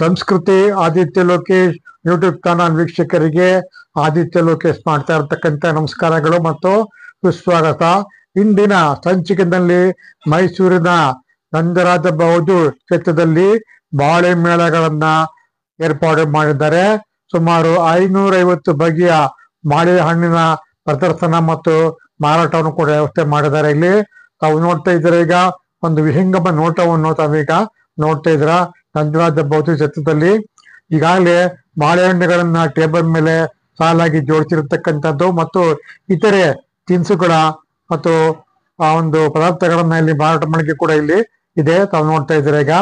ಸಂಸ್ಕೃತಿ Aditya Lokesh YouTube channel ವೀಕ್ಷಕರಿಗೆ ಆದಿತ್ಯ ಲೋಕೇಶ್ ಮಾಡ್ತಾ ಇರತಕ್ಕಂಥ ನಮಸ್ಕಾರಗಳು ಮತ್ತು ಸುಸ್ವಾಗತ. ಇಂದಿನ ಸಂಚಿಕೆಯಲ್ಲಿ ಮೈಸೂರಿನ ನಂದರಾಜಬಾಹುದು ಕ್ಷೇತ್ರದಲ್ಲಿ ಬಾಳೆ ಮೇಳಗಳನ್ನ ಏರ್ಪಾಡು ಮಾಡಿದ್ದಾರೆ. ಸುಮಾರು 550 ಬಗೆಯ ಬಾಳೆಹಣ್ಣಿನ ಪ್ರದರ್ಶನ ಮತ್ತು ಮಾರಾಟವನ್ನು ಕೂಡ ವ್ಯವಸ್ಥೆ ಮಾಡಿದ್ದಾರೆ. ಇಲ್ಲಿ ತಾವು ನೋಡ್ತಾ ಇದ್ದೀರಾ, ಈಗ ಒಂದು ವಿಹಂಗಮ ನೋಟವನ್ನು ತಾವೀಗ ನೋಡ್ತಾ ಇದ್ದೀರಾ. ನಂದರಾಜಬಾಹುದು ಕ್ಷೇತ್ರದಲ್ಲಿ ಈಗಾಗಲೇ ಬಾಳೆಹಣ್ಣುಗಳನ್ನ ಟೇಬಲ್ ಮೇಲೆ ಸಾಲಾಗಿ ಜೋಡಿಸಿರತಕ್ಕಂಥದ್ದು ಮತ್ತು ಇತರೆ ತಿನಿಸುಗಳ ಮತ್ತು ಆ ಒಂದು ಪದಾರ್ಥಗಳನ್ನ ಇಲ್ಲಿ ಮಾರಾಟ ಮಾಡಲಿಕ್ಕೆ ಕೂಡ ಇಲ್ಲಿ ಇದೆ. ತಾವು ನೋಡ್ತಾ ಇದ್ದೀರಾ, ಈಗ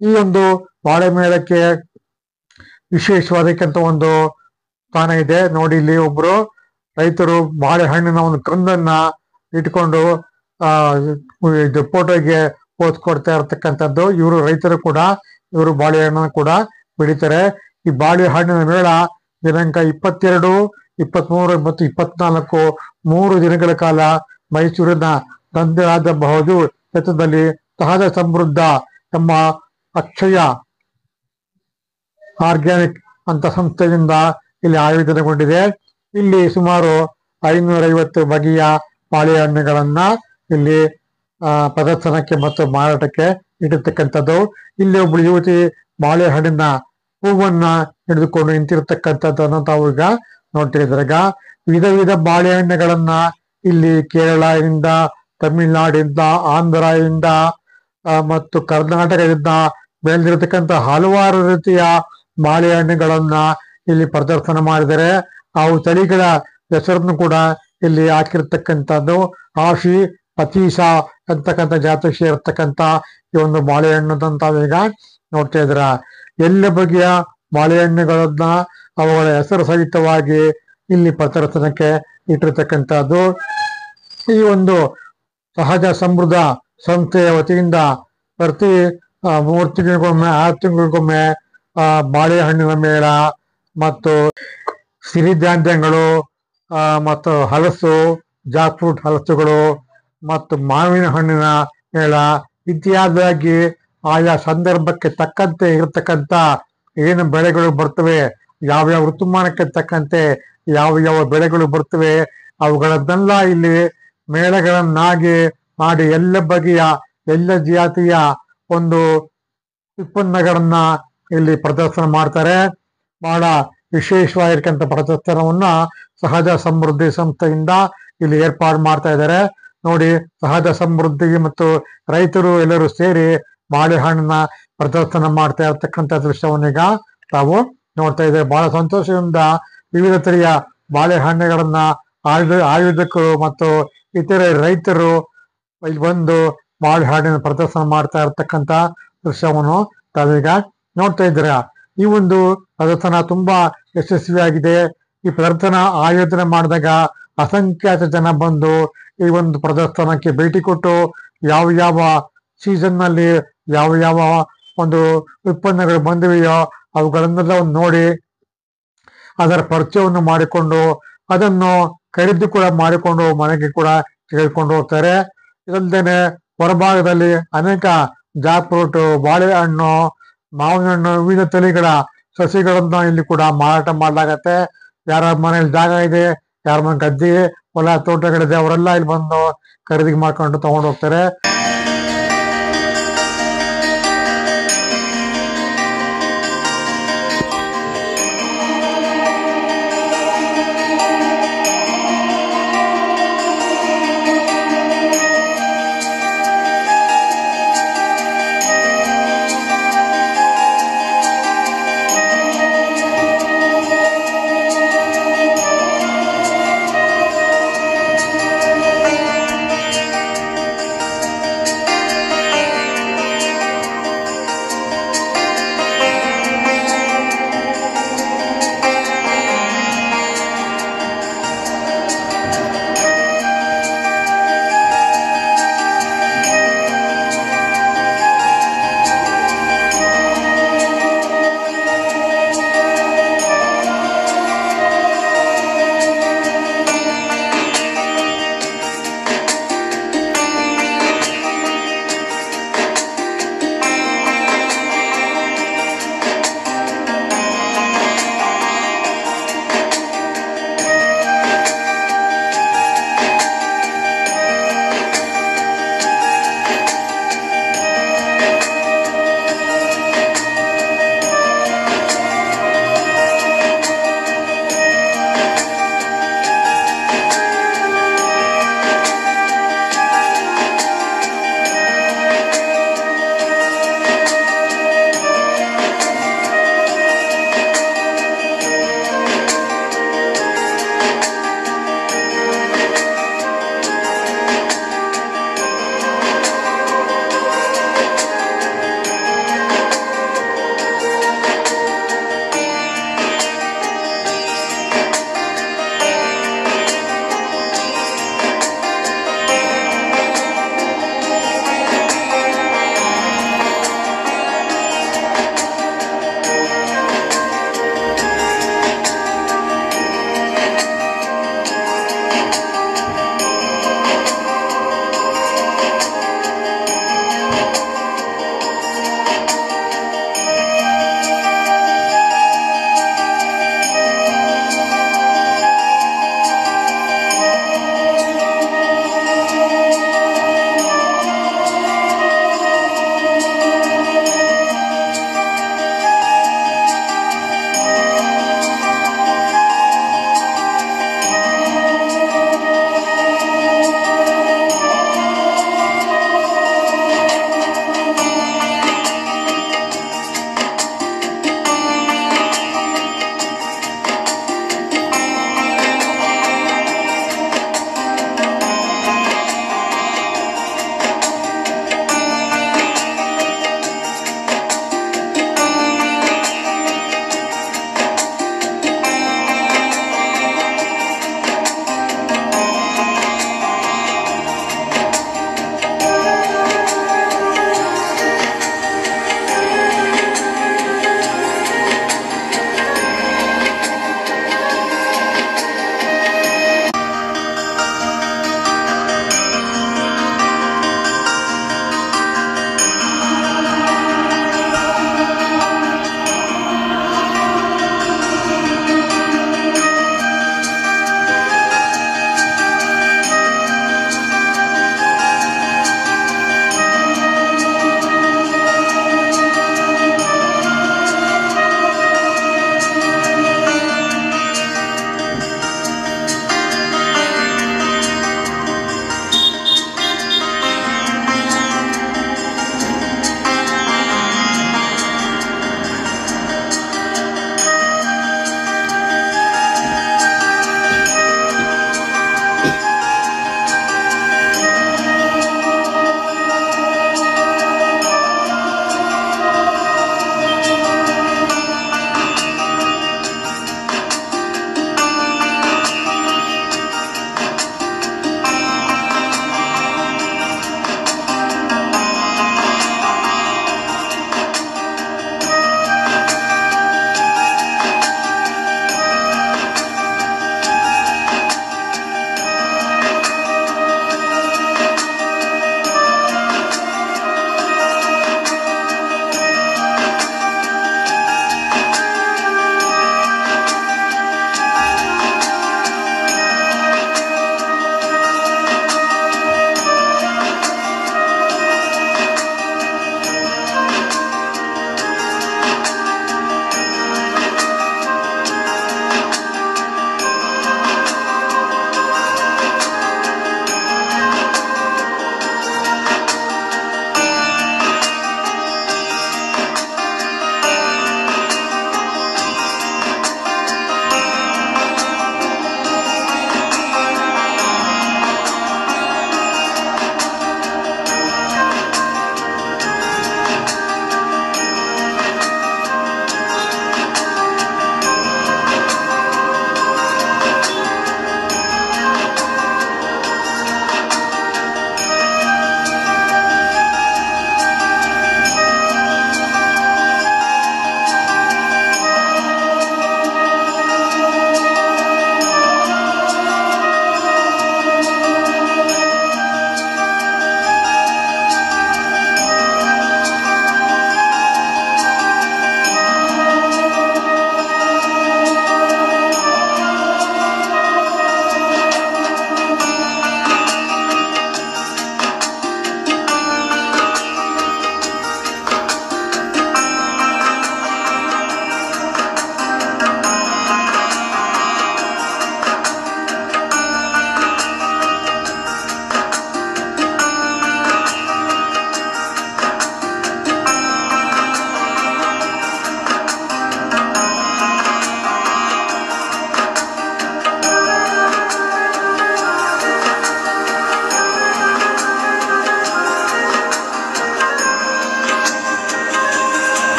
ಈ ಒಂದು ಬಾಳೆ ಮೇಳಕ್ಕೆ ವಿಶೇಷವಾದಕ್ಕಂತ ಒಂದು ಸ್ಥಾನ ಇದೆ. ನೋಡಿ, ಇಲ್ಲಿ ಒಬ್ರು ರೈತರು ಬಾಳೆಹಣ್ಣಿನ ಒಂದು ಕಂದನ್ನ ಇಟ್ಕೊಂಡು ಇದು ಫೋಟೋಗೆ ಪೋಸ್ ಕೊಡ್ತಾ ಇರತಕ್ಕಂಥದ್ದು. ಇವರು ರೈತರು ಕೂಡ ಇವರು ಬಾಳೆಹಣ್ಣನ್ನು ಕೂಡ ಬೆಳೀತಾರೆ. ಈ ಬಾಳೆಹಣ್ಣಿನ ಮೇಳ ದಿನಾಂಕ 22, 23 ಮತ್ತು 24 3 ದಿನಗಳ ಕಾಲ ಮೈಸೂರಿನ ನಂದರಾಜಬಾಹುದು ಕ್ಷೇತ್ರದಲ್ಲಿ ಸಹಜ ಸಮೃದ್ಧ ಎಂಬ ಅಕ್ಷಯ ಆರ್ಗ್ಯಾನಿಕ್ ಅಂತ ಸಂಸ್ಥೆಯಿಂದ ಇಲ್ಲಿ ಆಯೋಜನೆಗೊಂಡಿದೆ. ಇಲ್ಲಿ ಸುಮಾರು 550 ಬಗೆಯ ಬಾಳೆಹಣ್ಣುಗಳನ್ನ ಇಲ್ಲಿ ಪ್ರದರ್ಶನಕ್ಕೆ ಮತ್ತು ಮಾರಾಟಕ್ಕೆ ಇಟ್ಟಿರ್ತಕ್ಕಂಥದ್ದು. ಇಲ್ಲಿ ಒಬ್ಳು ಯುವತಿ ಬಾಳೆಹಣ್ಣಿನ ಹೂವನ್ನ ಹಿಡಿದುಕೊಂಡು ನಿಂತಿರ್ತಕ್ಕಂಥದ್ದನ್ನು ತಾವು ಈಗ ನೋಡ್ತಿದ್ದಾರೆ. ಈಗ ವಿಧ ವಿಧ ಬಾಳೆಹಣ್ಣುಗಳನ್ನ ಇಲ್ಲಿ ಕೇರಳದಿಂದ, ತಮಿಳುನಾಡಿಂದ, ಆಂಧ್ರದಿಂದ ಮತ್ತು ಕರ್ನಾಟಕದಿಂದ ಬೆಳೆದಿರತಕ್ಕಂಥ ಹಲವಾರು ರೀತಿಯ ಬಾಳೆಹಣ್ಣುಗಳನ್ನ ಇಲ್ಲಿ ಪ್ರದರ್ಶನ ಮಾಡಿದರೆ. ಅವು ತಳಿಗಳ ಹೆಸರನ್ನು ಕೂಡ ಇಲ್ಲಿ ಹಾಕಿರ್ತಕ್ಕಂಥದ್ದು. ಆಶಿ, ಪತೀಶ ಅಂತಕ್ಕಂಥ ಜಾತಿಗೆ ಸೇರ್ತಕ್ಕಂಥ ಈ ಒಂದು ಬಾಳೆಹಣ್ಣು ತಾವೀಗ ನೋಡ್ತಾ ಇದ್ರ. ಎಲ್ಲ ಬಗೆಯ ಬಾಳೆಹಣ್ಣುಗಳನ್ನ ಅವುಗಳ ಹೆಸರು ಸಹಿತವಾಗಿ ಇಲ್ಲಿ ಪ್ರದರ್ಶನಕ್ಕೆ ಇಟ್ಟಿರ್ತಕ್ಕಂಥದ್ದು. ಈ ಒಂದು ಸಹಜ ಸಮೃದ್ಧ ಸಂಸ್ಥೆಯ ವತಿಯಿಂದ ಪ್ರತಿ 3 ತಿಂಗಳಿಗೊಮ್ಮೆ 6 ತಿಂಗಳಿಗೊಮ್ಮೆ ಬಾಳೆಹಣ್ಣಿನ ಮೇಳ ಮತ್ತು ಸಿರಿಧಾನ್ಯಗಳು ಮತ್ತು ಹಲಸು, ಜಾಕ್ ಫ್ರೂಟ್ ಹಲಸುಗಳು ಮತ್ತು ಮಾವಿನ ಹಣ್ಣಿನ ಮೇಳ ಇತ್ಯಾದಿಯಾಗಿ ಆಯಾ ಸಂದರ್ಭಕ್ಕೆ ತಕ್ಕಂತೆ ಇರತಕ್ಕಂಥ ಏನು ಬೆಳೆಗಳು ಬರ್ತವೆ, ಯಾವ್ಯಾವ ಋತುಮಾನಕ್ಕೆ ತಕ್ಕಂತೆ ಯಾವ ಬೆಳೆಗಳು ಬರ್ತವೆ, ಅವುಗಳನ್ನೆಲ್ಲ ಇಲ್ಲಿ ಮೇಳಗಳನ್ನಾಗಿ ಮಾಡಿ ಎಲ್ಲ ಬಗೆಯ ಎಲ್ಲ ಜಾತಿಯ ಒಂದು ಉತ್ಪನ್ನಗಳನ್ನ ಇಲ್ಲಿ ಪ್ರದರ್ಶನ ಮಾಡ್ತಾರೆ. ಬಹಳ ವಿಶೇಷವಾಗಿರ್ತಕ್ಕಂಥ ಪ್ರದರ್ಶನವನ್ನ ಸಹಜ ಸಮೃದ್ಧಿ ಸಂಸ್ಥೆಯಿಂದ ಇಲ್ಲಿ ಏರ್ಪಾಡು ಮಾಡ್ತಾ ಇದ್ದಾರೆ. ನೋಡಿ, ಸಹಜ ಸಮೃದ್ಧಿ ಮತ್ತು ರೈತರು ಎಲ್ಲರೂ ಸೇರಿ ಬಾಳೆಹಣ್ಣಿನ ಪ್ರದರ್ಶನ ಮಾಡ್ತಾ ಇರತಕ್ಕಂಥ ದೃಶ್ಯವನ್ನೀಗ ತಾವು ನೋಡ್ತಾ ಇದ್ದೇವೆ. ಬಹಳ ಸಂತೋಷದಿಂದ ವಿವಿಧ ತಳಿಯ ಬಾಳೆಹಣ್ಣುಗಳನ್ನ ಆಯೋಜಕರು ಮತ್ತು ಇತರೆ ರೈತರು ಇಲ್ಲಿ ಬಂದು ಬಾಳೆಹಣ್ಣಿನ ಪ್ರದರ್ಶನ ಮಾಡ್ತಾ ಇರತಕ್ಕಂಥ ದೃಶ್ಯವನ್ನು ತಾವೀಗ ನೋಡ್ತಾ ಇದ್ದೀರಾ. ಈ ಒಂದು ಪ್ರದರ್ಶನ ತುಂಬಾ ಯಶಸ್ವಿಯಾಗಿದೆ. ಈ ಪ್ರದರ್ಶನ ಆಯೋಜನೆ ಮಾಡಿದಾಗ ಅಸಂಖ್ಯಾತ ಜನ ಬಂದು ಈ ಒಂದು ಪ್ರದರ್ಶನಕ್ಕೆ ಭೇಟಿ ಕೊಟ್ಟು ಯಾವ ಸೀಸನ್ ನಲ್ಲಿ ಯಾವ ಒಂದು ಉತ್ಪನ್ನಗಳು ಬಂದಿವೆಯೋ ಅವುಗಳನ್ನೆಲ್ಲ ನೋಡಿ ಅದರ ಪರಿಚಯವನ್ನು ಮಾಡಿಕೊಂಡು ಅದನ್ನು ಖರೀದಿ ಕೂಡ ಮಾಡಿಕೊಂಡು ಮನೆಗೆ ಕೂಡ ತೆಗೆದುಕೊಂಡು ಹೋಗ್ತಾರೆ. ಇದಲ್ಲದೆ ಹೊರಭಾಗದಲ್ಲಿ ಅನೇಕ ಜಾಕ್ ಫ್ರೂಟ್, ಬಾಳೆಹಣ್ಣು, ಮಾವಿನ ಹಣ್ಣು, ವಿವಿಧ ತಳಿಗಳ ಸಸಿಗಳನ್ನ ಇಲ್ಲಿ ಕೂಡ ಮಾರಾಟ ಮಾಡಲಾಗತ್ತೆ. ಯಾರ ಮನೇಲಿ ಜಾಗ ಇದೆ, ಯಾರ ಮನೆ ಗದ್ದೆ ಹೊಲ ತೋಟಗಳಿದೆ, ಅವರೆಲ್ಲ ಇಲ್ಲಿ ಬಂದು ಖರೀದಿ ಮಾಡ್ಕೊಂಡು ತಗೊಂಡು ಹೋಗ್ತಾರೆ.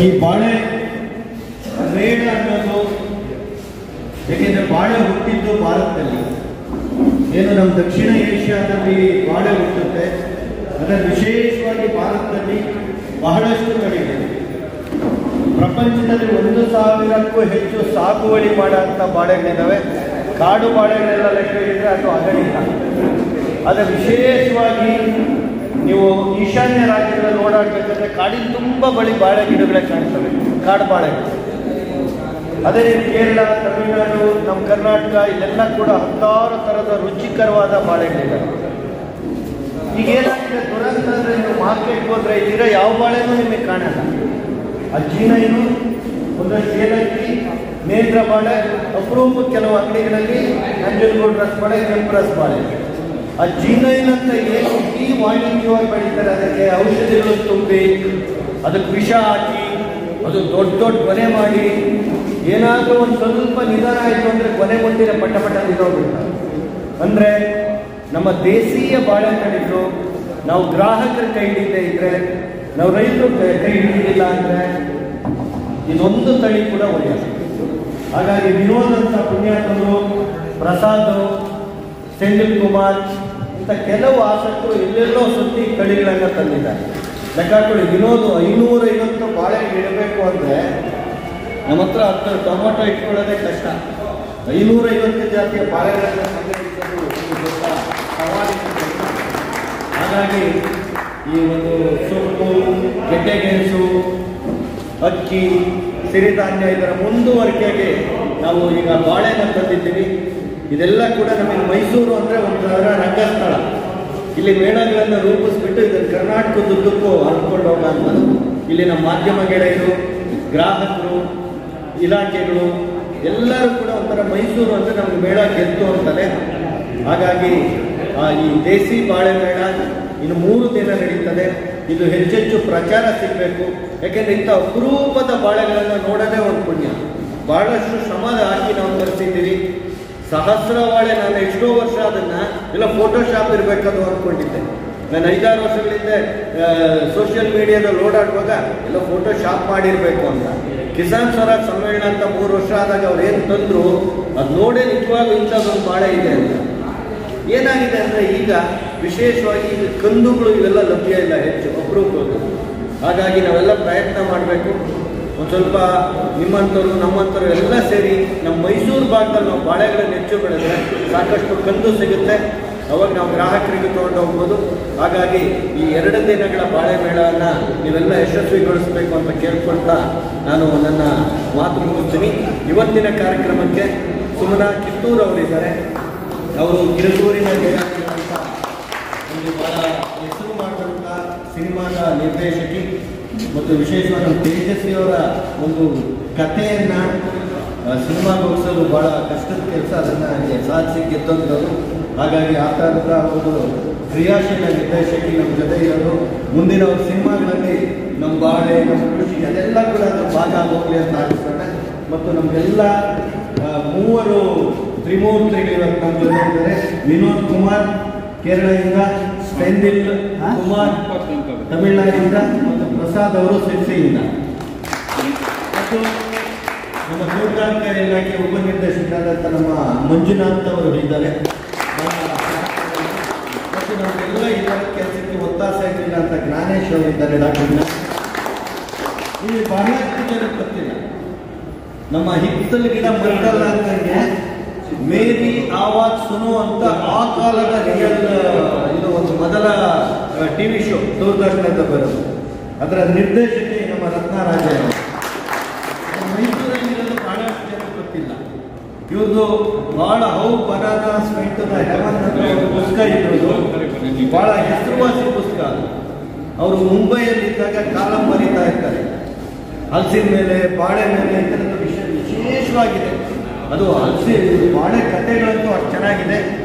ಈ ಬಾಳೆ ಮೇಳ ಅನ್ನೋದು, ಏಕೆಂದರೆ ಬಾಳೆ ಹುಟ್ಟಿದ್ದು ಭಾರತದಲ್ಲಿ, ಏನು ನಮ್ಮ ದಕ್ಷಿಣ ಏಷ್ಯಾದಲ್ಲಿ ಬಾಳೆ ಹುಟ್ಟುತ್ತೆ, ಅದರಲ್ಲಿ ವಿಶೇಷವಾಗಿ ಭಾರತದಲ್ಲಿ ಬಹಳಷ್ಟು ತಳಿಗಳಿವೆ. ಪ್ರಪಂಚದಲ್ಲಿ 1,000ಕ್ಕೂ ಹೆಚ್ಚು ಸಾಗುವಳಿ ಮಾಡೋಂಥ ಬಾಳೆಗಳಿದ್ದಾವೆ. ಕಾಡು ಬಾಳೆಗಳೆಲ್ಲ ಲೆಕ್ಕವಿದ್ರೆ ಅದು ಅಗಣಿತ. ಆದರೆ ವಿಶೇಷವಾಗಿ ನೀವು ಈಶಾನ್ಯ ರಾಜ್ಯಗಳಲ್ಲಿ ಓಡಾಡಬೇಕಾದ್ರೆ ಕಾಡಿನ ತುಂಬ ಬಳಿ ಬಾಳೆ ಗಿಡಗಳೇ ಕಾಣ್ತವೆ, ಕಾಡು ಬಾಳೆಗಳು. ಅದೇ ರೀತಿ ಕೇರಳ, ತಮಿಳುನಾಡು, ನಮ್ಮ ಕರ್ನಾಟಕ ಇಲ್ಲೆಲ್ಲ ಕೂಡ ಹತ್ತಾರು ಥರದ ರುಚಿಕರವಾದ ಬಾಳೆಗಳಿದ್ದಾವೆ. ಈಗೇನಾಗಿದೆ ದುರಂತ ಅಂದರೆ, ನೀವು ಮಾರ್ಕೆಟ್ಗೆ ಹೋದರೆ ಇಲ್ಲಿರೋ ಯಾವ ಬಾಳೆನೂ ನಿಮಗೆ ಕಾಣಲ್ಲ. ಅಜ್ಜಿನೈನು, ಒಂದಷ್ಟು ಏಲಕ್ಕಿ, ನೇಂದ್ರ ಬಾಳೆ, ಅಪರೂಪ ಕೆಲವು ಅಂಗಡಿಗಳಲ್ಲಿ ನಂಜನಗೂಡು ರಸ ಬಾಳೆ, ಕೆಂಪು ರಸ ಬಾಳೆ. ಆ ಜೀನೈನ್ ಅಂತ ಏನು ಈ ವಾಣಿಜ್ಯವಾಗಿ ಬೆಳೀತಾರೆ, ಅದಕ್ಕೆ ಔಷಧಿಗಳು ತುಂಬಿ ಅದಕ್ಕೆ ವಿಷ ಹಾಕಿ ಅದು ದೊಡ್ಡ ದೊಡ್ಡ ಕೊನೆ ಮಾಡಿ, ಏನಾದರೂ ಒಂದು ಸ್ವಲ್ಪ ನಿಧಾನ ಆಯಿತು ಅಂದರೆ ಕೊನೆ ಮುಟ್ಟಿನ ಪಟ್ಟ ಪಟ್ಟ ನಿಂತೋಗ್ಬಿಡ್ತಾರೆ. ಅಂದರೆ ನಮ್ಮ ದೇಶೀಯ ಬಾಳೆ ತಳಿಗಳು ನಾವು ಗ್ರಾಹಕರ ಕೈ ಹಿಡಿದೇ ಇದ್ದರೆ, ನಾವು ರೈತರು ಕೈ ಹಿಡಿದಿಲ್ಲ ಅಂದರೆ ಇದೊಂದು ತಳಿ ಕೂಡ ಒಳ್ಳೆಯದು. ಹಾಗಾಗಿ ವಿನೋದ್ ಅಂತ ಪುಣ್ಯಾತ್ಮರು, ಪ್ರಸಾದ್, ಸೆಂದಿಲ್ ಕುಮಾರ್ ಇಂಥ ಕೆಲವು ಆಸಕ್ತರು ಎಲ್ಲೆಲ್ಲೋ ಸುತ್ತಿ ತಳಿಗಳನ್ನು ತಂದಿದ್ದಾರೆ. ಲೆಕ್ಕಾಕೊಳ್ಳಿ, ವಿನೋದ್ 550 ಬಾಳೆ ಇಡಬೇಕು ಅಂದರೆ ನಮ್ಮ ಹತ್ರ 10 ಟೊಮೊಟೊ ಇಟ್ಕೊಳ್ಳೋದೇ ಕಷ್ಟ. 550 ಜಾತಿಯ ಬಾಳೆಗಳನ್ನು ಸಂಗ್ರಹಿಸೋದು ಒಂದು ದೊಡ್ಡ ಸವಾಲಿನ ಕೆಲಸ. ಹಾಗಾಗಿ ಈ ಒಂದು ಸೊಪ್ಪು, ಗೆಡ್ಡೆಗೆಣಸು, ಅಕ್ಕಿ, ಸಿರಿಧಾನ್ಯ ಇದರ ಮುಂದುವರಿಕೆಗೆ ನಾವು ಈಗ ಬಾಳೆನ ತಂದಿದ್ದೀವಿ. ಇದೆಲ್ಲ ಕೂಡ ನಮಗೆ ಮೈಸೂರು ಅಂದರೆ ಒಂಥರ ರಂಗಸ್ಥಳ. ಇಲ್ಲಿ ಮೇಳಗಳನ್ನು ರೂಪಿಸ್ಬಿಟ್ಟು ಇದನ್ನು ಕರ್ನಾಟಕದುದ್ದಕ್ಕೂ ಹರ್ಕೊಂಡು ಹೋಗೋಂಥ ಇಲ್ಲಿನ ಮಾಧ್ಯಮ ಗೆಳೆಯರು, ಗ್ರಾಹಕರು, ಇಲಾಖೆಗಳು ಎಲ್ಲರೂ ಕೂಡ ಒಂಥರ ಮೈಸೂರು ಅಂದರೆ ನಮಗೆ ಮೇಳ ಗೆದ್ದು ಅಂತಾರೆ. ಹಾಗಾಗಿ ಈ ದೇಸಿ ಬಾಳೆ ಮೇಳ ಇನ್ನು 3 ದಿನ ನಡೀತದೆ. ಇದು ಹೆಚ್ಚೆಚ್ಚು ಪ್ರಚಾರ ಸಿಗಬೇಕು. ಯಾಕೆಂದರೆ ಇಂಥ ಅಪರೂಪದ ಬಾಳೆಗಳನ್ನು ನೋಡೋದೇ ಒಂದು ಪುಣ್ಯ. ಭಾಳಷ್ಟು ಶ್ರಮದ ಹಾಕಿ ನಾವು ತರಿಸಿದ್ದೀವಿ. ಸಹಸ್ರವಾಳೆ ನಾನು ಎಷ್ಟೋ ವರ್ಷ ಅದನ್ನು ಎಲ್ಲ ಫೋಟೋಶಾಪ್ ಇರಬೇಕದು ಅಂದ್ಕೊಂಡಿದ್ದೆ. ನಾನು 5-6 ವರ್ಷಗಳಿಂದ ಸೋಷಿಯಲ್ ಮೀಡಿಯಾದಲ್ಲಿ ಓಡಾಡುವಾಗ ಎಲ್ಲ ಫೋಟೋಶಾಪ್ ಮಾಡಿರಬೇಕು ಅಂತ. ಕಿಸಾನ್ ಸ್ವರಾಜ್ ಸಮ್ಮೇಳನ ಅಂತ 3 ವರ್ಷ ಆದಾಗ ಅವ್ರು ಏನು ತಂದರು ಅದು ನೋಡೇ ನಿಜವಾಗೂ ಇಂಥದ್ದೊಂದು ಬಾಳೆ ಇದೆ ಅಂತ. ಏನಾಗಿದೆ ಅಂದರೆ ಈಗ ವಿಶೇಷವಾಗಿ ಈಗ ಕಂದುಗಳು ಇವೆಲ್ಲ ಲಭ್ಯ ಇಲ್ಲ, ಹೆಚ್ಚು ಅಪರೂಪಗಳು. ಹಾಗಾಗಿ ನಾವೆಲ್ಲ ಪ್ರಯತ್ನ ಮಾಡಬೇಕು. ಒಂದು ಸ್ವಲ್ಪ ನಿಮ್ಮಂಥವ್ರು ನಮ್ಮಂಥವ್ರು ಎಲ್ಲ ಸೇರಿ ನಮ್ಮ ಮೈಸೂರು ಭಾಗದಲ್ಲಿ ನಾವು ಬಾಳೆಗಳನ್ನು ಹೆಚ್ಚು ಬೆಳೆದ್ರೆ ಸಾಕಷ್ಟು ಕಂದು ಸಿಗುತ್ತೆ. ಅವಾಗ ನಾವು ಗ್ರಾಹಕರಿಗೆ ತೊಗೊಂಡು ಹೋಗ್ಬೋದು. ಹಾಗಾಗಿ ಈ 2 ದಿನಗಳ ಬಾಳೆ ಮೇಳವನ್ನು ನೀವೆಲ್ಲ ಯಶಸ್ವಿಗೊಳಿಸಬೇಕು ಅಂತ ಕೇಳ್ಕೊಳ್ತಾ ನಾನು ನನ್ನ ಮಾತು ಮುಗಿಸ್ತೀನಿ. ಇವತ್ತಿನ ಕಾರ್ಯಕ್ರಮಕ್ಕೆ ಸುಮನಾ ಕಿತ್ತೂರು ಅವರಿದ್ದಾರೆ. ಅವರು ಕಿರುಗೂರಿನ ಅಂತ ಒಂದು ಭಾಳ ಹೆಸರು ಮಾಡಿದಂಥ ಸಿನಿಮಾದ ನಿರ್ದೇಶಕಿ ಮತ್ತು ವಿಶೇಷವಾಗಿ ನಮ್ಮ ತೇಜಸ್ವಿಯವರ ಒಂದು ಕಥೆಯನ್ನು ಸಿನಿಮಾಗೋಗಿಸಲು ಭಾಳ ಕಷ್ಟದ ಕೆಲಸ, ಅದನ್ನು ಸಾಧಿಸಿ ಗೆದ್ದೋಗಿರೋರು. ಹಾಗಾಗಿ ಆ ಥರದ ಒಂದು ಕ್ರಿಯಾಶೀಲ ನಿರ್ದೇಶಕಿ ನಮ್ಮ ಜೊತೆ ಇರೋದು. ಮುಂದಿನ ಅವ್ರ ಸಿನಿಮಾಗಳಲ್ಲಿ ನಮ್ಮ ಬಾಳೆ, ನಮ್ಮ ಕೃಷಿ ಅದೆಲ್ಲ ಕೂಡ ನಮ್ಮ ಭಾಗ ಆಗೋಗ್ಲಿ ಅಂತ ಆಗಿಸ್ತಾರೆ. ಮತ್ತು ನಮಗೆಲ್ಲ 3 ತ್ರಿಮೂರ್ತಿಗಳು ಇವತ್ತು ನಮ್ಮ ಜೊತೆ ಇದ್ದಾರೆ. ವಿನೋದ್ ಕುಮಾರ್ ಕೇರಳದಿಂದ, ಸೆಂದಿಲ್ ಕುಮಾರ್ ತಮಿಳುನಾಡಿನಿಂದ ಮತ್ತು ಪ್ರಸಾದ್ ಅವರು ಸಿರ್ಸಿಯಿಂದ, ಮತ್ತು ನಮ್ಮ ತೋಟಗಾರಿಕಾ ಇಲಾಖೆ ಉಪನಿರ್ದೇಶಕರಾದಂಥ ನಮ್ಮ ಮಂಜುನಾಥ್ ಅವರು ಇದ್ದಾರೆ. ಮತ್ತು ನಮಗೆಲ್ಲ ಇದರ ಕೆಲಸಕ್ಕೆ ಒತ್ತಾಸೆ ಆಗಿಲ್ಲ ಅಂತ ಜ್ಞಾನೇಶ್ ಅವರಿದ್ದಾರೆ. ಡಾಕ್ಟರ್ನ ಇಲ್ಲಿ ಬಹಳಷ್ಟು ಜನಕ್ಕೆ ಗೊತ್ತಿಲ್ಲ. ನಮ್ಮ ಹಿತ್ತಲ ಗಿಡ ಮರದಲ್ಲ ಅಂತಂಗೆ ಮೇರಿ ಆವಾಜ್ ಸುನು ಅಂತ ಆ ಕಾಲದ ರಿಯಲ್ ಇದು ಒಂದು ಮೊದಲ TV ಶೋ ದೂರದರ್ಶನದ ಬರೋದು. ಅದರ ನಿರ್ದೇಶಕಿ ನಮ್ಮ ರತ್ನರಾಜ. ಮೈಸೂರಲ್ಲಿರೋದು ಬಹಳಷ್ಟು ಜನಕ್ಕೆ ಗೊತ್ತಿಲ್ಲ. ಇವ್ರದ್ದು ಭಾಳ ಬನಾನಾ ಸ್ವೆಂಟ್ ದ ಹೆವನ್ ಅಂತ ಪುಸ್ತಕ ಇರೋದು ಭಾಳ ಹೆಸರುವಾಸಿ ಪುಸ್ತಕ. ಅವರು ಮುಂಬೈಯಲ್ಲಿದ್ದಾಗ ಕಾಲಂ ಬರೀತಾ ಇರ್ತಾರೆ. ಹಲಸಿನ ಮೇಲೆ, ಬಾಳೆ ಮೇಲೆ ಈ ಥರದ ವಿಶೇಷವಾಗಿದೆ. ಅದು ಬಾಳೆ ಕಥೆಗಳಂತೂ ಅಷ್ಟು ಚೆನ್ನಾಗಿದೆ.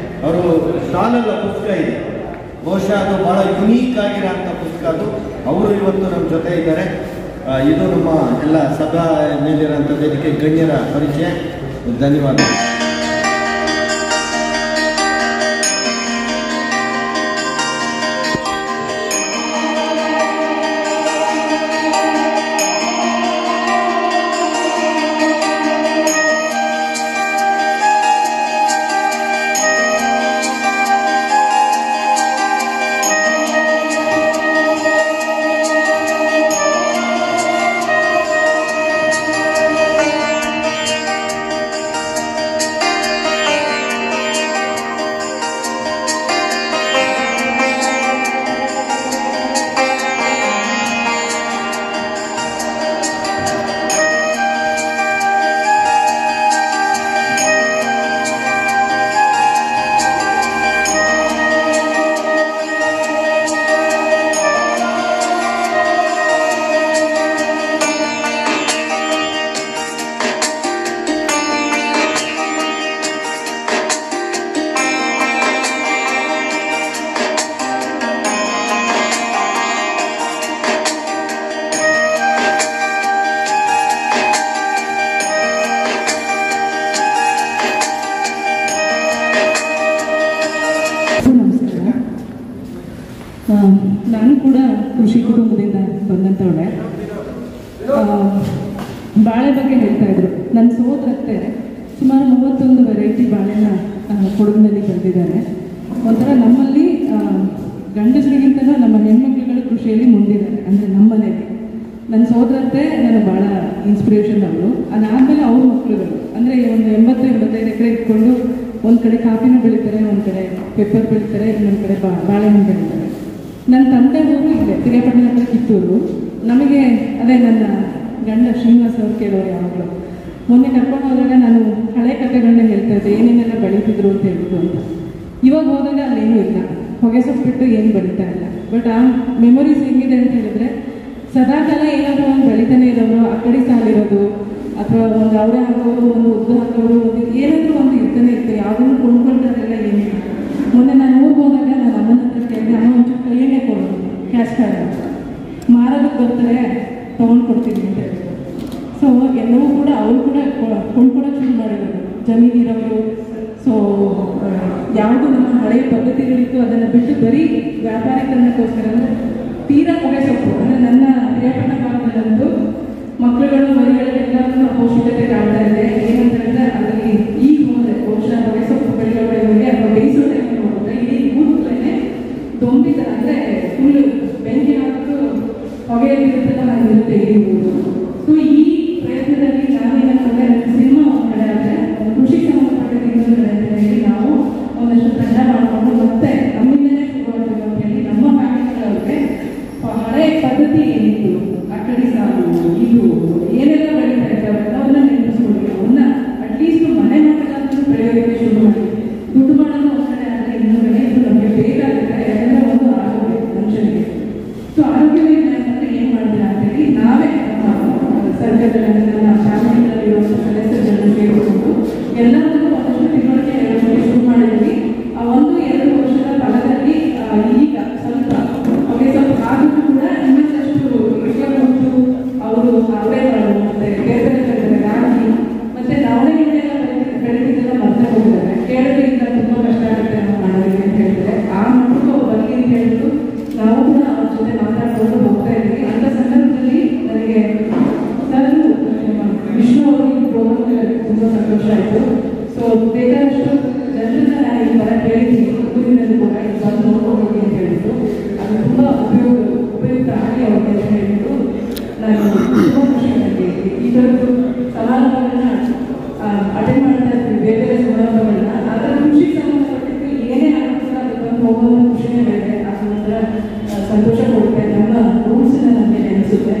ಅವರು ಸ್ಟಾಲಲ್ಲ ಪುಸ್ತಕ ಇದೆ. ಬಹುಶಃ ಅದು ಭಾಳ ಯುನೀಕ್ ಆಗಿರೋಂಥ ಪುಸ್ತಕ ಅದು. ಅವರು ಇವತ್ತು ನಮ್ಮ ಜೊತೆ ಇದ್ದಾರೆ. ಇದು ನಮ್ಮ ಎಲ್ಲ ಸಭಾ ಮೇಲಿರೋಂಥ ವೇದಿಕೆ ಗಣ್ಯರ ಪರಿಚಯ. ಧನ್ಯವಾದ. ಕೃಷಿ ಕುಟುಂಬದಿಂದ ಬಂದಂಥವಳೆ. ಬಾಳೆ ಬಗ್ಗೆ ಹೇಳ್ತಾ ಇದ್ರು. ನನ್ನ ಸೋದರತ್ತೆ ಸುಮಾರು 31 ವೆರೈಟಿ ಬಾಳೆನ ಕೊಡಗಿನಲ್ಲಿ ಬೆಳೆದಿದ್ದಾರೆ. ಒಂಥರ ನಮ್ಮಲ್ಲಿ ಗಂಡಸರಿಗಿಂತಲೂ ನಮ್ಮ ಹೆಣ್ಮಕ್ಳುಗಳು ಕೃಷಿಯಲ್ಲಿ ಮುಂದಿದ್ದಾರೆ. ಅಂದರೆ ನಮ್ಮ ಮನೆಯಲ್ಲಿ ನನ್ನ ಸೋದರತ್ತೆ ನನಗೆ ಭಾಳ ಇನ್ಸ್ಪಿರೇಷನ್ ಅವರು. ಅದಾದಮೇಲೆ ಅವ್ರ ಮಕ್ಕಳುಗಳು ಅಂದರೆ ಒಂದು 80-85 ಎಕರೆ ಇಟ್ಕೊಂಡು ಒಂದು ಕಡೆ ಕಾಫಿನ ಬೆಳೀತಾರೆ, ಒಂದು ಕಡೆ ಪೆಪ್ಪರ್ ಬೆಳೀತಾರೆ, ಇನ್ನೊಂದು ಕಡೆ ಬಾಳೆಹಣ್ಣು ಬೆಳೀತಾರೆ. ನನ್ನ ತಂದೆ ಊರು ಇದೆ ಪಿರಿಯಾಪಟ್ಟಣ ಹತ್ರ ಕಿತ್ತೂರು. ನಮಗೆ ಅದೇ ನನ್ನ ಗಂಡ ಶ್ರೀನಿವಾಸ್ ಅವ್ರು ಕೇಳೋರು ಯಾವಾಗಲೂ. ಮೊನ್ನೆ ಕರ್ಕೊಂಡು ಹೋದಾಗ ನಾನು ಹಳೆ ಕಥೆಗಳನ್ನ ಹೇಳ್ತಾ ಇದ್ದೆ, ಏನೇನೆಲ್ಲ ಬೆಳೀತಿದ್ರು ಅಂತ ಹೇಳಿದ್ರು ಅಂತ. ಇವಾಗ ಹೋದಾಗ ಅಲ್ಲೇನೂ ಇಲ್ಲ, ಹೊಗೆ ಸೊಪ್ಪಿಟ್ಟು ಏನು ಬೆಳೀತಾ ಇಲ್ಲ. ಬಟ್ ಆ ಮೆಮೊರೀಸ್ ಹೆಂಗಿದೆ ಅಂತ ಹೇಳಿದ್ರೆ, ಸದಾಕಾಲ ಏನಾದರೂ ಒಂದು ಬೆಳೀತಾನೆ ಇರೋರು, ಆ ಕಡೆ ಸಾಲಿರೋದು ಅಥವಾ ಒಂದು ಅವರೇ ಹಾಕೋರು, ಒಂದು ಉದ್ದು ಹಾಕೋರು, ಒಂದು ಏನಾದರೂ ಒಂದು ಇರ್ತಾನೆ ಇತ್ತು. ಯಾವುದನ್ನು ಕೊಂಡ್ಕೊಳ್ತಾರೆಲ್ಲ ಏನಿಲ್ಲ. ಮೊನ್ನೆ ನಾನು ಊರಿಗೆ ಹೋದಾಗ ನಾನು ಅಮ್ಮನ ಹತ್ರ ಕೇಳಿದೆ, ಅಮ್ಮ ಒಂಚೂರು ಕೈಯನ್ನೇ ಕೊಡೋದು ಕ್ಯಾಶ್ ಕಾರ್ಡ್ ಮಾರೋದಕ್ಕೆ ಬರ್ತಾರೆ ತೊಗೊಂಡು ಕೊಡ್ತೀನಿ ಅಂತ ಹೇಳಿದ್ರು. ಸೊ ಎಲ್ಲವೂ ಕೂಡ ಅವರು ಕೂಡ ಕೊಂಡ್ಕೊಡೋಕೆ ಶುರು ಮಾಡಿರೋದು ಜಮೀನಿರೋರು. ಸೊ ಯಾವುದು ನಮ್ಮ ಹಳೆಯ ಪದ್ಧತಿಗಳಿತ್ತು ಅದನ್ನು ಬಿಟ್ಟು ಬರೀ ವ್ಯಾಪಾರೀಕರಣಕ್ಕೋಸ್ಕರ ಅಂದರೆ ತೀರಾ ಹೊಗೆ ಸೊಪ್ಪು ಅಂದರೆ ನನ್ನ ಪಿರಿಯಾಪಟ್ಟಣ ಭಾಗದಲ್ಲಂತೂ ಮಕ್ಕಳುಗಳು ಮರಿಗಳಿಗೆಲ್ಲರೂ ಪೌಷ್ಟಿಕತೆ ಕಾಣ್ತಾ ಇದೆ. ಏನಂತ ಹೇಳಿದ್ರೆ ಅದರಲ್ಲಿ ಈಗ ಹೋದರೆ ಬಹುಶಃ ಹೊಗೆ ಸೊಪ್ಪು ಬೆಳೆಗಳಿಗೆ ಅಥವಾ ಬೇಯಿಸೋ ಟೈಮಲ್ಲಿ ಹೋದರೆ ಇಡೀ ಕೂದಲೇ ದೊಂಬಿ ಥರ ಅಂದರೆ ಫುಲ್ ಬೆಂಕಿ ಹಾಕಿಟ್ಟು ಹೊಗೆಯಲ್ಲಿರುತ್ತಲ್ಲ ಹಾಗಿರುತ್ತೆ ಇಡೀ ಊರು. ಸೊ ಈ ಪ್ರಯತ್ನದಲ್ಲಿ ನಾವೇನಂತಂದರೆ ಸಿನಿಮಾ ಒಂದು ಕಡೆ ಆದರೆ ಕೃಷಿ ಸಂಬಂಧಪಟ್ಟ ಇನ್ನೊಂದು ಕಡೆ ಅಂತ ಹೇಳಿ ನಾವು ಒಂದಷ್ಟು ತಂಡ ಮಾಡಿಕೊಂಡು ಮತ್ತೆ ನಮ್ಮಿಂದಲೇ ಶುರುವಾಗಬೇಕು ಅಂತ ಹೇಳಿ ನಮ್ಮ ಫ್ಯಾಮಿಲಿಗಳವ್ರಿಗೆ ಹಳೆ ಪದ್ಧತಿ ಏನಿತ್ತು, ಅಕ್ಕಡಿ ಸಾಲು ಇದು ಏನೆಲ್ಲ ಬೆಳೀತಾ ಇದ್ದಾವೆ ಅವನ್ನ ನೆನಪಿಸ್ಕೊಂಡು ಅವನ್ನ ಅಟ್ಲೀಸ್ಟ್ ಮನೆ ಮಕ್ಕಳಾದ್ರೂ ಬೆಳೆಯೋದಕ್ಕೆ ಶುರು ಮಾಡಿ ದುಡ್ಡು ಮಾಡೋದು ಒಂದು ಕಡೆ ಆದರೆ ಇನ್ನೊಂದು ಕಡೆ ಇದು ನಮಗೆ ಬೇಕಾಗುತ್ತೆ. ಎಲ್ಲ ಒಂದು ಆರೋಗ್ಯ ಮನುಷ್ಯನಿಗೆ. ಸೊ ಆರೋಗ್ಯವೇನು ಅಂತಂದರೆ ಏನು ಮಾಡಿದ್ರೆ ಅಂತೇಳಿ ನಾವೇ ಸರ್ಕಾರದಲ್ಲಿ ನಮ್ಮ ಫ್ಯಾಮಿಲಿಗಳಲ್ಲಿರುವಂಥ ಸದಸ್ಯರನ್ನು ಸೇರಿಕೊಂಡು ಎಲ್ಲರಿಗೂ ಒಂದಷ್ಟು ತಿಳುವಳಿಕೆ ಹೇಳೋದಕ್ಕೆ ಶುರು ಮಾಡಿದ್ವಿ. ಆ 1-2 ವರ್ಷದ ಫಲದಲ್ಲಿ ಈಗ ಸ್ವಲ್ಪ ಹೊಗೆ ಸ್ವಲ್ಪ ಆದರೂ ಕೂಡ ಇನ್ನೊಂದಷ್ಟು ಉಂಟು. ಅವರು ಅವರೆಗಳು ಮತ್ತು ಬೇರೆ ಬೇರೆ ರಾಗಿ ಮತ್ತು ನವಣೆಗಳನ್ನೆಲ್ಲ ಬೆಳೆದಿದ್ದೆಲ್ಲ ಮತ್ತೆ ಹೋಗಿದ್ದಾರೆ. ಕೇರಳದಿಂದ ತುಂಬ ಕಷ್ಟ ಆಗುತ್ತೆ ನಾವು ಮಾಡೋದಕ್ಕೆ ಅಂತ ಹೇಳಿದ್ರೆ ಆ ಮಕ್ಕಳು ಬರಲಿ ಅಂತ ಹೇಳಿದ್ರು ನಾವು ಕೂಡ ಅವ್ರ ಜೊತೆ ಮಾತಾಡ್ಕೊಂಡು ಹೋಗ್ತಾ ಇದ್ವಿ. ಅಂಥ ಸಂದರ್ಭದಲ್ಲಿ ನನಗೆ ವಿಷ್ಣು ಅವರು ಈ ಪ್ರೋಗ್ರಾಮ್ ತುಂಬ ಸಂತೋಷ ಆಯಿತು. ಸೊ ಬೇಕಾದಷ್ಟು ಜನರನ್ನ ನಾನು ಈ ಥರ ಕೇಳಿದ್ದೀನಿ, ಊರಿನಲ್ಲಿ ಕೂಡ ಇದು ಬಂದು ನೋಡ್ಕೊಂಡು ಹೋಗಿ ಅಂತ ಹೇಳಿದ್ರು. ಅದು ತುಂಬ ಉಪಯುಕ್ತ ಆಗಿ ಅವ್ರಿಗೆ ಅಂತ ಹೇಳಿದ್ರು. ನಾನು ತುಂಬ ಖುಷಿ ನನಗೆ ಈ ಥರದ್ದು ಸಮಾರಂಭಗಳನ್ನ ಅಟೆಂಡ್ ಮಾಡ್ತಾ ಇರ್ತೀವಿ, ಬೇರೆ ಬೇರೆ ಸಮಾರಂಭಗಳನ್ನ. ಅದರ ಕೃಷಿ ಸಂಬಂಧಪಟ್ಟಿದ್ದು ಏನೇ ಆಗುತ್ತೋ ಅದಕ್ಕೆ ಬಂದು ಹೋಗೋದು ಖುಷಿನೇ ಬೇರೆ. ಅದು ಒಂಥರ ಸಂತೋಷ ಕೊಡುತ್ತೆ. ನಮ್ಮ ರೂಲ್ಸ್ನ ನಮಗೆ ನೆನೆಸುತ್ತೆ.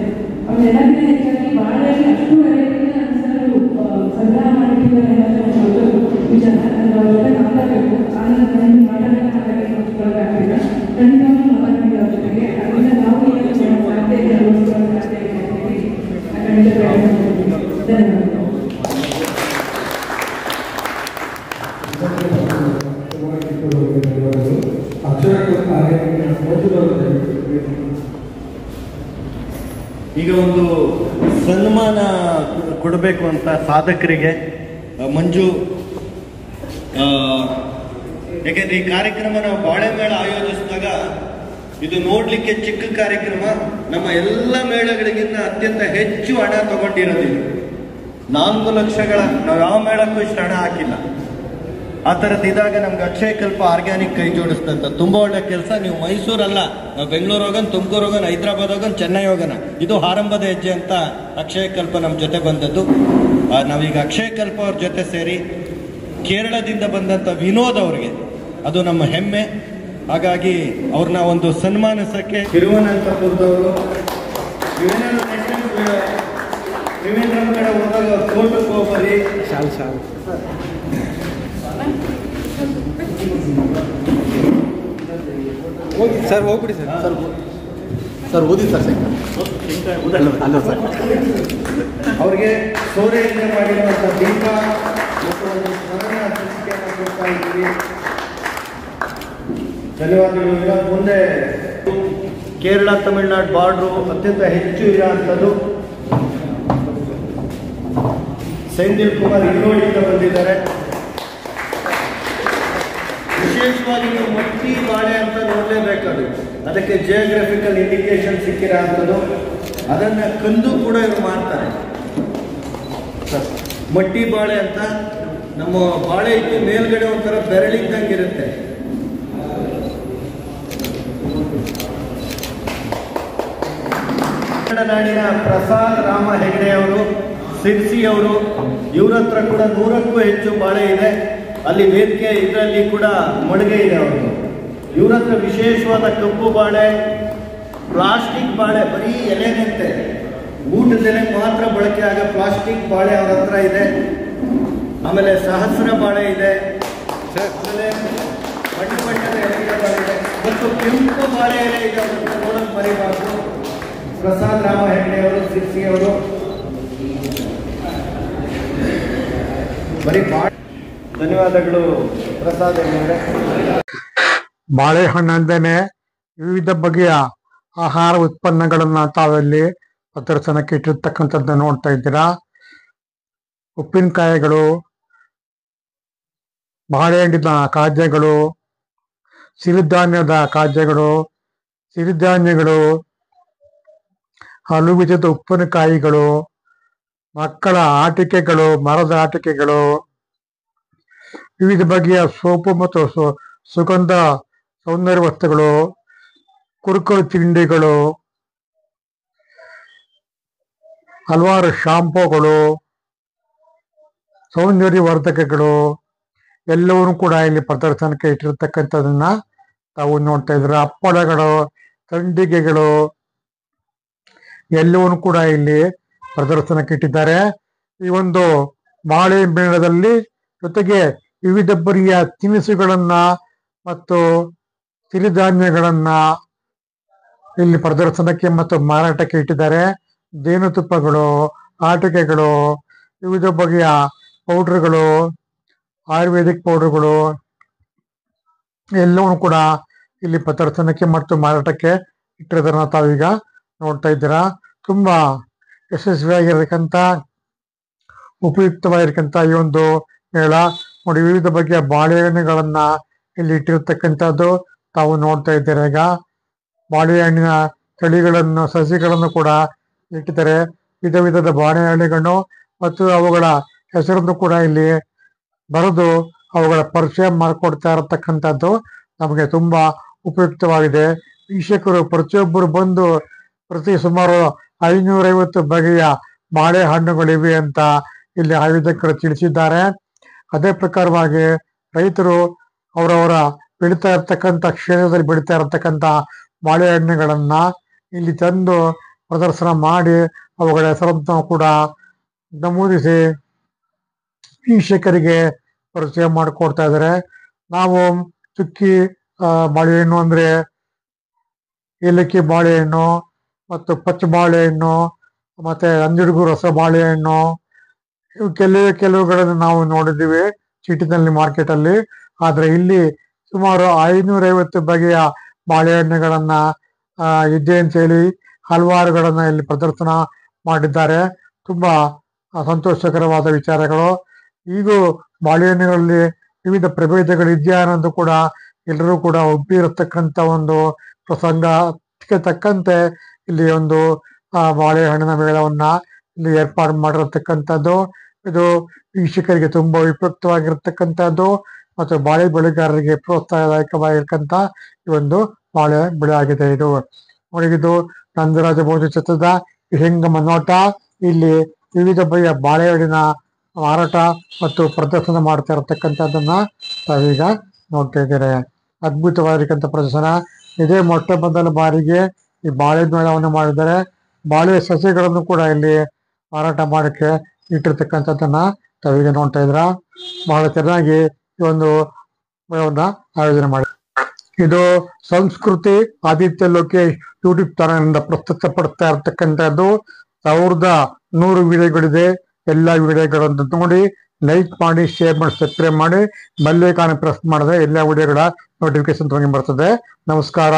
ಅವನ್ನೆಲ್ಲಕ್ಕಿಂತ ಹೆಚ್ಚಾಗಿ ಬಾಳೆಯಲ್ಲಿ ಅಷ್ಟು ವೆರೈಟಿನ ಅನ್ಸರು ಸಂಗ್ರಹ ಮಾಡಿಟ್ಟಿದ್ದಾರೆ ಅನ್ನೋದು ವಿಚಾರ. ನಾನು ಅವ್ರ ಜೊತೆ ಮಾತಾಡಬೇಕು. ಆನಂತರ ನನಗೆ ಮಾತಾಡೋಕ್ಕಾಗಲಿ ಹಚ್ಕೊಳ್ಳೋಕ್ಕಾಗಲಿಲ್ಲ. ಖಂಡಿತವಾಗ್ಲೂ ಮಾತಾಡ್ತೀವಿ ಅವ್ರ ಜೊತೆಗೆ. ಅದರಿಂದ ನಾವು ಏನು ಸಾಧ್ಯ ಇದೆ ಅನುಭವಿಸ್ಕೊಳ್ಳೋಕೆ ಸಾಧ್ಯ ಇದೆ ಅಂತ ಹೇಳಿ ಖಂಡಿತ ಪ್ರಯತ್ನ ಮಾಡ್ತೀವಿ. ಧನ್ಯವಾದಗಳು. ಈಗ ಒಂದು ಸನ್ಮಾನ ಕೊಡಬೇಕು ಅಂತ ಸಾಧಕರಿಗೆ ಮಂಜು, ಯಾಕೆಂದ್ರೆ ಈ ಕಾರ್ಯಕ್ರಮ ನಾವು ಬಾಳೆ ಮೇಳ ಆಯೋಜಿಸಿದಾಗ ಇದು ನೋಡ್ಲಿಕ್ಕೆ ಚಿಕ್ಕ ಕಾರ್ಯಕ್ರಮ. ನಮ್ಮ ಎಲ್ಲ ಮೇಳಗಳಿಗಿಂತ ಅತ್ಯಂತ ಹೆಚ್ಚು ಹಣ ತಗೊಂಡಿರೋದು 4 ಲಕ್ಷಗಳ ನಾವು ಯಾವ ಮೇಳಕ್ಕೂ ಇಷ್ಟು ಹಣ ಹಾಕಿಲ್ಲ. ಆ ಥರದ್ದು ಇದಾಗ ನಮ್ಗೆ ಅಕ್ಷಯ ಕಲ್ಪ ಆರ್ಗ್ಯಾನಿಕ್ ಕೈ ಜೋಡಿಸ್ತಂತ ತುಂಬ ಒಳ್ಳೆ ಕೆಲಸ. ನೀವು ಮೈಸೂರಲ್ಲ, ನಾವು ಬೆಂಗಳೂರು ಹೋಗೋಣ, ತುಮಕೂರು ಹೋಗೋಣ, ಹೈದರಾಬಾದ್ ಹೋಗೋಣ, ಚೆನ್ನೈ ಹೋಗೋಣ. ಇದು ಆರಂಭದ ಹೆಜ್ಜೆ ಅಂತ ಅಕ್ಷಯ ಕಲ್ಪ ನಮ್ಮ ಜೊತೆ ಬಂದದ್ದು. ನಾವೀಗ ಅಕ್ಷಯ ಕಲ್ಪ ಅವ್ರ ಜೊತೆ ಸೇರಿ ಕೇರಳದಿಂದ ಬಂದಂಥ ವಿನೋದ್ ಅವ್ರಿಗೆ ಅದು ನಮ್ಮ ಹೆಮ್ಮೆ. ಹಾಗಾಗಿ ಅವ್ರನ್ನ ಒಂದು ಸನ್ಮಾನಿಸಕ್ಕೆ ತಿರುವನಂತಪುರದವರು ತ್ರಿವೇಂದ್ರಂ ಕಡೆ ಹೋದಾಗ ತೋಟಕ್ಕೆ ಹೋಗ್ಬರಿ ಸರ್ ಹೋಗ್ಬಿಡಿ ಸರ್ ಓದಿ ಸರ್ ಅಲ್ಲ ಸರ್ ಅವ್ರಿಗೆ ಸೋರೆಯಿಂದ ಮಾಡಿರುವಂಥ ದೀಪ ಮತ್ತು ಒಂದು ಸ್ಮರಣ ಅನಿಸಿಕೆಯನ್ನು ಕೊಡ್ತಾ ಇದ್ದೀವಿ. ಧನ್ಯವಾದಗಳು. ಈಗ ಮುಂದೆ ಕೇರಳ ತಮಿಳುನಾಡು ಬಾರ್ಡ್ರು ಅತ್ಯಂತ ಹೆಚ್ಚು ಇರೋಂಥದ್ದು ಸೆಂದಿಲ್ ಕುಮಾರ್ ಇನ್ನೋಡಿಯಿಂದ ಬಂದಿದ್ದಾರೆ. ಕೃಷಿ ವಿಶೇಷವಾಗಿ ನೀವು ಮಟ್ಟಿ ಬಾಳೆ ಅಂತ ನೋಡಲೇಬೇಕದು. ಅದಕ್ಕೆ ಜಿಯೋಗ್ರಫಿಕಲ್ ಇಂಡಿಕೇಶನ್ ಸಿಕ್ಕಿರೋ ಅಂಥದ್ದು. ಅದನ್ನು ಕಂದು ಕೂಡ ಇವರು ಮಾಡ್ತಾರೆ. ಮಟ್ಟಿ ಬಾಳೆ ಅಂತ ನಮ್ಮ ಬಾಳೆ ಇಟ್ಟು ಮೇಲ್ಗಡೆ ಒಂಥರ ಬೆರಳಿದ್ದಂಗೆ ಇರುತ್ತೆ. ಕನ್ನಡ ನಾಡಿನ ಪ್ರಸಾದ್ ರಾಮ ಹೆಗಡೆ ಅವರು, ಸಿರ್ಸಿ ಅವರು, ಇವ್ರ ಹತ್ರ ಕೂಡ 100ಕ್ಕೂ ಹೆಚ್ಚು ಬಾಳೆ ಇದೆ. ಅಲ್ಲಿ ವೇದಿಕೆ ಇದರಲ್ಲಿ ಕೂಡ ಮಳಿಗೆ ಇದೆ ಅವರು. ಇವ್ರ ಹತ್ರ ವಿಶೇಷವಾದ ಕಪ್ಪು ಬಾಳೆ, ಪ್ಲಾಸ್ಟಿಕ್ ಬಾಳೆ, ಬರೀ ಎಲೆನಂತೆ ಊಟದ ಎಲೆಗೆ ಮಾತ್ರ ಬಳಕೆ ಆಗ ಪ್ಲಾಸ್ಟಿಕ್ ಬಾಳೆ ಅವ್ರ ಹತ್ರ ಇದೆ. ಆಮೇಲೆ ಸಹಸ್ರ ಬಾಳೆ ಇದೆ, ಆಮೇಲೆ ಬಣ್ಣದ ಎಲೆಗಳ ಬಾಳೆ ಇದೆ ಮತ್ತು ಕೆಂಪು ಬಾಳೆ ಎಲೆ ಇದೆ. ಅವ್ರ ನೋಡೋಕೆ ಮರಿಬಾರ್ದು. ಪ್ರಸಾದ್ ರಾಮ ಹೆಗಡೆ ಅವರು, ಸಿರ್ಸಿ ಅವರು ಬರೀ ಬಾಳೆ. ಧನ್ಯವಾದಗಳು ಪ್ರಸಾದ್ ಹೆಗಡೆ. ಬಾಳೆಹಣ್ಣು ಅಂದೇನೆ ವಿವಿಧ ಬಗೆಯ ಆಹಾರ ಉತ್ಪನ್ನಗಳನ್ನ ತಾವಲ್ಲಿ ಪ್ರದರ್ಶನಕ್ಕೆ ಇಟ್ಟಿರ್ತಕ್ಕಂಥದ್ದನ್ನ ನೋಡ್ತಾ ಇದ್ದೀರಾ. ಉಪ್ಪಿನಕಾಯಿಗಳು, ಬಾಳೆಹಣ್ಣಿನ ಖಾದ್ಯಗಳು, ಸಿರಿಧಾನ್ಯದ ಖಾದ್ಯಗಳು, ಸಿರಿಧಾನ್ಯಗಳು, ಹಲವು ವಿಧದ ಉಪ್ಪಿನಕಾಯಿಗಳು, ಮಕ್ಕಳ ಆಟಿಕೆಗಳು, ಮರದ ಆಟಿಕೆಗಳು, ವಿವಿಧ ಬಗೆಯ ಸೋಪು ಮತ್ತು ಸುಗಂಧ ಸೌಂದರ್ಯ ವಸ್ತುಗಳು, ಕುರುಕಲು ತಿಂಡಿಗಳು, ಹಲವಾರು ಶಾಂಪೂಗಳು, ಸೌಂದರ್ಯವರ್ಧಕಗಳು ಎಲ್ಲವನ್ನೂ ಕೂಡ ಇಲ್ಲಿ ಪ್ರದರ್ಶನಕ್ಕೆ ಇಟ್ಟಿರ್ತಕ್ಕಂಥದನ್ನ ತಾವು ನೋಡ್ತಾ ಇದ್ರೆ. ಹಪ್ಪಳಗಳು, ಸಂಡಿಗೆಗಳು ಎಲ್ಲವನ್ನೂ ಕೂಡ ಇಲ್ಲಿ ಪ್ರದರ್ಶನಕ್ಕೆ ಇಟ್ಟಿದ್ದಾರೆ. ಈ ಒಂದು ಬಾಳೆ ಮೇಳದಲ್ಲಿ ಜೊತೆಗೆ ವಿವಿಧ ಬಗೆಯ ತಿನಿಸುಗಳನ್ನ ಮತ್ತು ಸಿರಿಧಾನ್ಯಗಳನ್ನ ಇಲ್ಲಿ ಪ್ರದರ್ಶನಕ್ಕೆ ಮತ್ತು ಮಾರಾಟಕ್ಕೆ ಇಟ್ಟಿದ್ದಾರೆ. ಜೇನುತುಪ್ಪಗಳು, ಆಟಿಕೆಗಳು, ವಿವಿಧ ಬಗೆಯ ಪೌಡರ್ಗಳು, ಆಯುರ್ವೇದಿಕ್ ಪೌಡರ್ಗಳು ಎಲ್ಲವೂ ಕೂಡ ಇಲ್ಲಿ ಪ್ರದರ್ಶನಕ್ಕೆ ಮತ್ತು ಮಾರಾಟಕ್ಕೆ ಇಟ್ಟಿರೋದನ್ನ ತಾವೀಗ ನೋಡ್ತಾ ಇದ್ದೀರಾ. ತುಂಬಾ ಯಶಸ್ವಿಯಾಗಿರ್ತಕ್ಕಂಥ, ಉಪಯುಕ್ತವಾಗಿರ್ತಕ್ಕಂಥ ಈ ಒಂದು ಮೇಳ ನೋಡಿ. ವಿವಿಧ ಬಗೆಯ ಬಾಳೆಹಣ್ಣುಗಳನ್ನ ಇಲ್ಲಿ ಇಟ್ಟಿರ್ತಕ್ಕಂಥದ್ದು ತಾವು ನೋಡ್ತಾ ಇದ್ದೀರಾ. ಈಗ ಬಾಳೆಹಣ್ಣಿನ ತಳಿಗಳನ್ನು, ಸಸಿಗಳನ್ನು ಕೂಡ ಇಟ್ಟಿದ್ದಾರೆ. ವಿಧ ವಿಧದ ಬಾಳೆಹಣ್ಣುಗಳನ್ನು ಮತ್ತು ಅವುಗಳ ಹೆಸರನ್ನು ಕೂಡ ಇಲ್ಲಿ ಬರೆದು ಅವುಗಳ ಪರಿಚಯ ಮಾಡಿಕೊಡ್ತಾ ಇರತಕ್ಕಂಥದ್ದು ನಮಗೆ ತುಂಬಾ ಉಪಯುಕ್ತವಾಗಿದೆ. ವೀಕ್ಷಕರು ಪ್ರತಿಯೊಬ್ಬರು ಬಂದು ಪ್ರತಿ ಸುಮಾರು 550 ಬಗೆಯ ಬಾಳೆಹಣ್ಣುಗಳಿವೆ ಅಂತ ಇಲ್ಲಿ ಆಯೋಜಕರು ತಿಳಿಸಿದ್ದಾರೆ. ಅದೇ ಪ್ರಕಾರವಾಗಿ ರೈತರು ಅವರವರ ಬೆಳೀತಾ ಇರ್ತಕ್ಕಂಥ ಕ್ಷೇತ್ರದಲ್ಲಿ ಬೆಳೀತಾ ಇರತಕ್ಕಂಥ ಬಾಳೆಹಣ್ಣುಗಳನ್ನ ಇಲ್ಲಿ ತಂದು ಪ್ರದರ್ಶನ ಮಾಡಿ ಅವುಗಳ ಹೆಸರನ್ನು ಕೂಡ ನಮೂದಿಸಿ ವೀಕ್ಷಕರಿಗೆ ಪರಿಚಯ ಮಾಡಿಕೊಡ್ತಾ ಇದ್ದಾರೆ. ನಾವು ಚುಕ್ಕಿ ಬಾಳೆಹಣ್ಣು ಅಂದ್ರೆ ಏಲಕ್ಕಿ ಬಾಳೆಹಣ್ಣು ಮತ್ತು ಪಚ್ಚ ಬಾಳೆಹಣ್ಣು ಮತ್ತೆ ಅಂಜುಡುಗು ರಸ ಬಾಳೆಹಣ್ಣು ಕೆಲವುಗಳನ್ನು ನಾವು ನೋಡಿದ್ದೀವಿ ಚೀಟಿನಲ್ಲಿ, ಮಾರ್ಕೆಟ್ ಅಲ್ಲಿ. ಆದ್ರೆ ಇಲ್ಲಿ ಸುಮಾರು 550 ಬಗೆಯ ಬಾಳೆಹಣ್ಣುಗಳನ್ನ ಇದೆ ಅಂತ ಹೇಳಿ ಹಲವಾರುಗಳನ್ನ ಇಲ್ಲಿ ಪ್ರದರ್ಶನ ಮಾಡಿದ್ದಾರೆ. ತುಂಬಾ ಸಂತೋಷಕರವಾದ ವಿಚಾರಗಳು. ಈಗೂ ಬಾಳೆಹಣ್ಣುಗಳಲ್ಲಿ ವಿವಿಧ ಪ್ರಭೇದಗಳು ಇದೆಯಾ ಅನ್ನೋದು ಕೂಡ ಎಲ್ಲರೂ ಕೂಡ ಒಪ್ಪಿರತಕ್ಕಂಥ ಒಂದು ಪ್ರಸಂಗಕ್ಕೆ ತಕ್ಕಂತೆ ಇಲ್ಲಿ ಒಂದು ಬಾಳೆಹಣ್ಣಿನ ಮೇಳವನ್ನ ಇಲ್ಲಿ ಏರ್ಪಾಡು ಮಾಡಿರತಕ್ಕಂಥದ್ದು. ಇದು ವೀಕ್ಷಕರಿಗೆ ತುಂಬಾ ಉಪಯುಕ್ತವಾಗಿರ್ತಕ್ಕಂಥದ್ದು ಮತ್ತು ಬಾಳೆ ಬೆಳೆಗಾರರಿಗೆ ಪ್ರೋತ್ಸಾಹದಾಯಕವಾಗಿರ್ತಕ್ಕಂಥ ಈ ಒಂದು ಬಾಳೆ ಬೆಳೆ ಆಗಿದೆ. ಇದು ಇದು ನಂದರಾಜ ಬಹುಜ ಚಿತ್ರದ ವಿಹಂಗಮ ನೋಟ. ಇಲ್ಲಿ ವಿವಿಧ ಬಗೆಯ ಬಾಳೆಹಣ್ಣಿನ ಮಾರಾಟ ಮತ್ತು ಪ್ರದರ್ಶನ ಮಾಡ್ತಾ ಇರತಕ್ಕಂಥದ್ದನ್ನ ತಾವೀಗ ನೋಡ್ತಾ ಇದ್ದಾರೆ. ಅದ್ಭುತವಾಗಿರ್ತಕ್ಕಂಥ ಪ್ರದರ್ಶನ. ಇದೇ ಮೊಟ್ಟ ಮೊದಲ ಬಾರಿಗೆ ಈ ಬಾಳೆ ಮೇಳವನ್ನು ಮಾಡಿದ್ದಾರೆ. ಬಾಳೆ ಸಸ್ಯಗಳನ್ನು ಕೂಡ ಇಲ್ಲಿ ಮಾರಾಟ ಮಾಡಕ್ಕೆ ಇಟ್ಟಿರ್ತಕ್ಕಂಥದ್ದನ್ನ ತಾವೀಗ ನೋಡ್ತಾ ಇದ್ರ. ಬಹಳ ಚೆನ್ನಾಗಿ ಈ ಒಂದು ಮೇಳವನ್ನ ಆಯೋಜನೆ ಮಾಡಿ. ಇದು ಸಂಸ್ಕೃತಿ ಆದಿತ್ಯ ಲೋಕೇಶ್ ಯೂಟ್ಯೂಬ್ ಚಾನಲ್ನಿಂದ ಪ್ರಸ್ತುತಪಡ್ತಾ ಇರ್ತಕ್ಕಂಥದ್ದು. 1100 ವಿಡಿಯೋಗಳಿದೆ. ಎಲ್ಲ ವಿಡಿಯೋಗಳನ್ನು ನೋಡಿ ಲೈಕ್ ಮಾಡಿ, ಶೇರ್ ಮಾಡಿ, ಸಬ್ಸ್ಕ್ರೈಬ್ ಮಾಡಿ, ಬೆಲ್ ಐಕಾನ್ ಪ್ರೆಸ್ ಮಾಡಿದ್ರೆ ಎಲ್ಲ ವಿಡಿಯೋಗಳ ನೋಟಿಫಿಕೇಶನ್ ಬರ್ತದೆ. ನಮಸ್ಕಾರ.